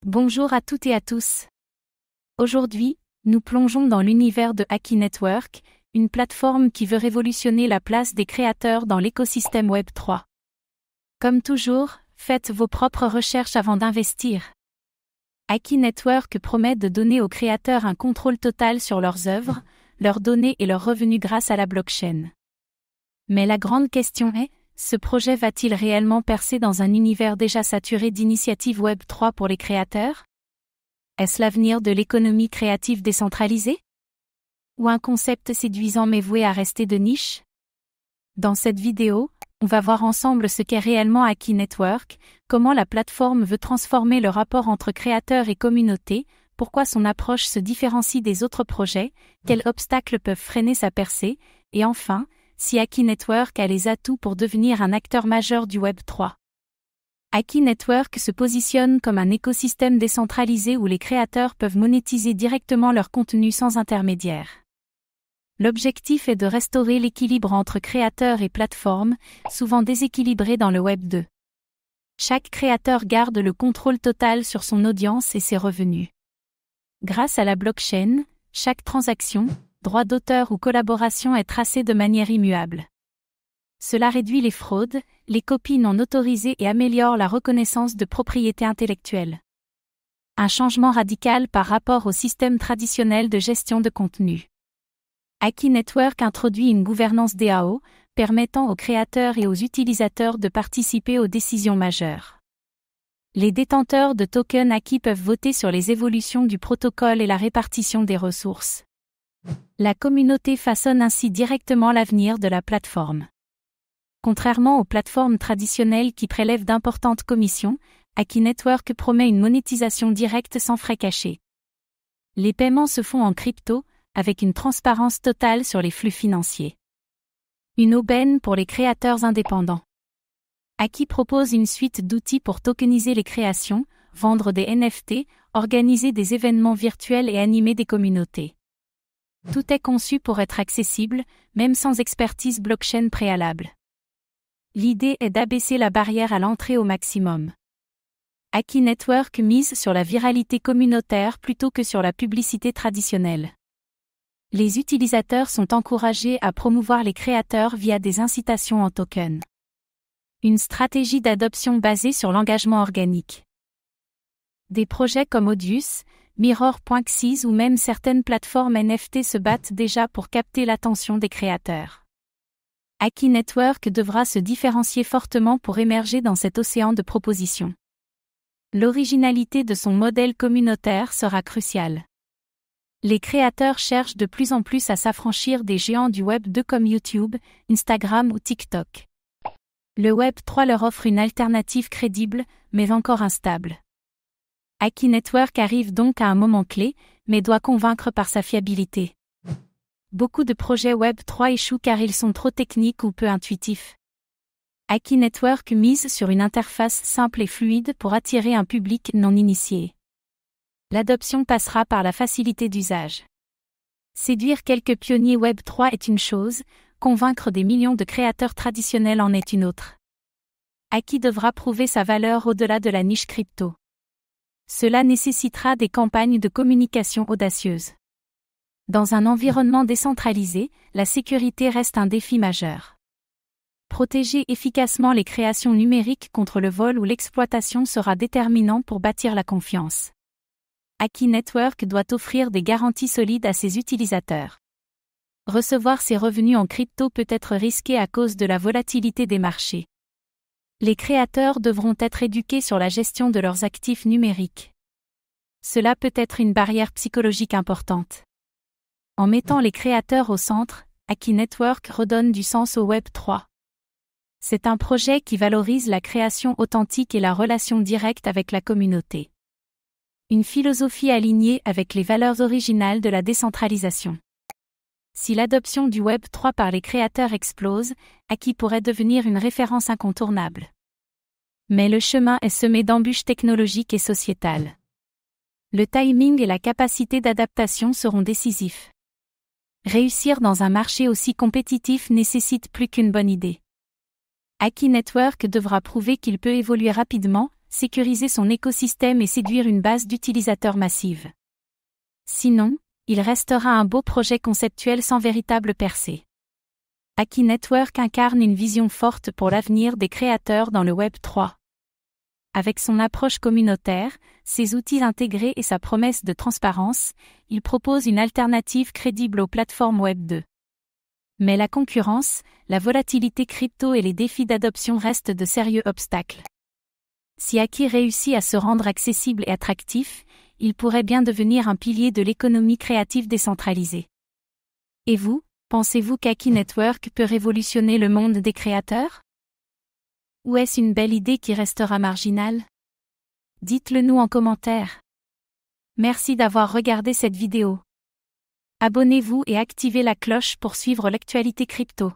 Bonjour à toutes et à tous. Aujourd'hui, nous plongeons dans l'univers de Aki Network, une plateforme qui veut révolutionner la place des créateurs dans l'écosystème Web3. Comme toujours, faites vos propres recherches avant d'investir. Aki Network promet de donner aux créateurs un contrôle total sur leurs œuvres, leurs données et leurs revenus grâce à la blockchain. Mais la grande question est, ce projet va-t-il réellement percer dans un univers déjà saturé d'initiatives Web3 pour les créateurs? Est-ce l'avenir de l'économie créative décentralisée? Ou un concept séduisant mais voué à rester de niche? Dans cette vidéo, on va voir ensemble ce qu'est réellement Aki Network, comment la plateforme veut transformer le rapport entre créateurs et communauté, pourquoi son approche se différencie des autres projets, quels obstacles peuvent freiner sa percée, et enfin, si Aki Network a les atouts pour devenir un acteur majeur du Web3. Aki Network se positionne comme un écosystème décentralisé où les créateurs peuvent monétiser directement leur contenu sans intermédiaire. L'objectif est de restaurer l'équilibre entre créateurs et plateformes, souvent déséquilibré dans le Web 2. Chaque créateur garde le contrôle total sur son audience et ses revenus. Grâce à la blockchain, chaque transaction, droit d'auteur ou collaboration est tracé de manière immuable. Cela réduit les fraudes, les copies non autorisées et améliore la reconnaissance de propriété intellectuelle. Un changement radical par rapport au système traditionnel de gestion de contenu. Aki Network introduit une gouvernance DAO, permettant aux créateurs et aux utilisateurs de participer aux décisions majeures. Les détenteurs de tokens Aki peuvent voter sur les évolutions du protocole et la répartition des ressources. La communauté façonne ainsi directement l'avenir de la plateforme. Contrairement aux plateformes traditionnelles qui prélèvent d'importantes commissions, Aki Network promet une monétisation directe sans frais cachés. Les paiements se font en crypto, avec une transparence totale sur les flux financiers. Une aubaine pour les créateurs indépendants. Aki propose une suite d'outils pour tokeniser les créations, vendre des NFT, organiser des événements virtuels et animer des communautés. Tout est conçu pour être accessible, même sans expertise blockchain préalable. L'idée est d'abaisser la barrière à l'entrée au maximum. Aki Network mise sur la viralité communautaire plutôt que sur la publicité traditionnelle. Les utilisateurs sont encouragés à promouvoir les créateurs via des incitations en tokens. Une stratégie d'adoption basée sur l'engagement organique. Des projets comme Audius, Mirror.xyz ou même certaines plateformes NFT se battent déjà pour capter l'attention des créateurs. Aki Network devra se différencier fortement pour émerger dans cet océan de propositions. L'originalité de son modèle communautaire sera cruciale. Les créateurs cherchent de plus en plus à s'affranchir des géants du Web 2 comme YouTube, Instagram ou TikTok. Le Web 3 leur offre une alternative crédible, mais encore instable. Aki Network arrive donc à un moment clé, mais doit convaincre par sa fiabilité. Beaucoup de projets Web 3 échouent car ils sont trop techniques ou peu intuitifs. Aki Network mise sur une interface simple et fluide pour attirer un public non initié. L'adoption passera par la facilité d'usage. Séduire quelques pionniers Web 3 est une chose, convaincre des millions de créateurs traditionnels en est une autre. Aki devra prouver sa valeur au-delà de la niche crypto. Cela nécessitera des campagnes de communication audacieuses. Dans un environnement décentralisé, la sécurité reste un défi majeur. Protéger efficacement les créations numériques contre le vol ou l'exploitation sera déterminant pour bâtir la confiance. Aki Network doit offrir des garanties solides à ses utilisateurs. Recevoir ses revenus en crypto peut être risqué à cause de la volatilité des marchés. Les créateurs devront être éduqués sur la gestion de leurs actifs numériques. Cela peut être une barrière psychologique importante. En mettant les créateurs au centre, Aki Network redonne du sens au Web 3. C'est un projet qui valorise la création authentique et la relation directe avec la communauté. Une philosophie alignée avec les valeurs originales de la décentralisation. Si l'adoption du Web 3 par les créateurs explose, Aki pourrait devenir une référence incontournable. Mais le chemin est semé d'embûches technologiques et sociétales. Le timing et la capacité d'adaptation seront décisifs. Réussir dans un marché aussi compétitif nécessite plus qu'une bonne idée. Aki Network devra prouver qu'il peut évoluer rapidement, sécuriser son écosystème et séduire une base d'utilisateurs massive. Sinon, il restera un beau projet conceptuel sans véritable percée. Aki Network incarne une vision forte pour l'avenir des créateurs dans le Web 3. Avec son approche communautaire, ses outils intégrés et sa promesse de transparence, il propose une alternative crédible aux plateformes Web 2. Mais la concurrence, la volatilité crypto et les défis d'adoption restent de sérieux obstacles. Si Aki réussit à se rendre accessible et attractif, il pourrait bien devenir un pilier de l'économie créative décentralisée. Et vous, pensez-vous qu'Aki Network peut révolutionner le monde des créateurs? Ou est-ce une belle idée qui restera marginale? Dites-le nous en commentaire. Merci d'avoir regardé cette vidéo. Abonnez-vous et activez la cloche pour suivre l'actualité crypto.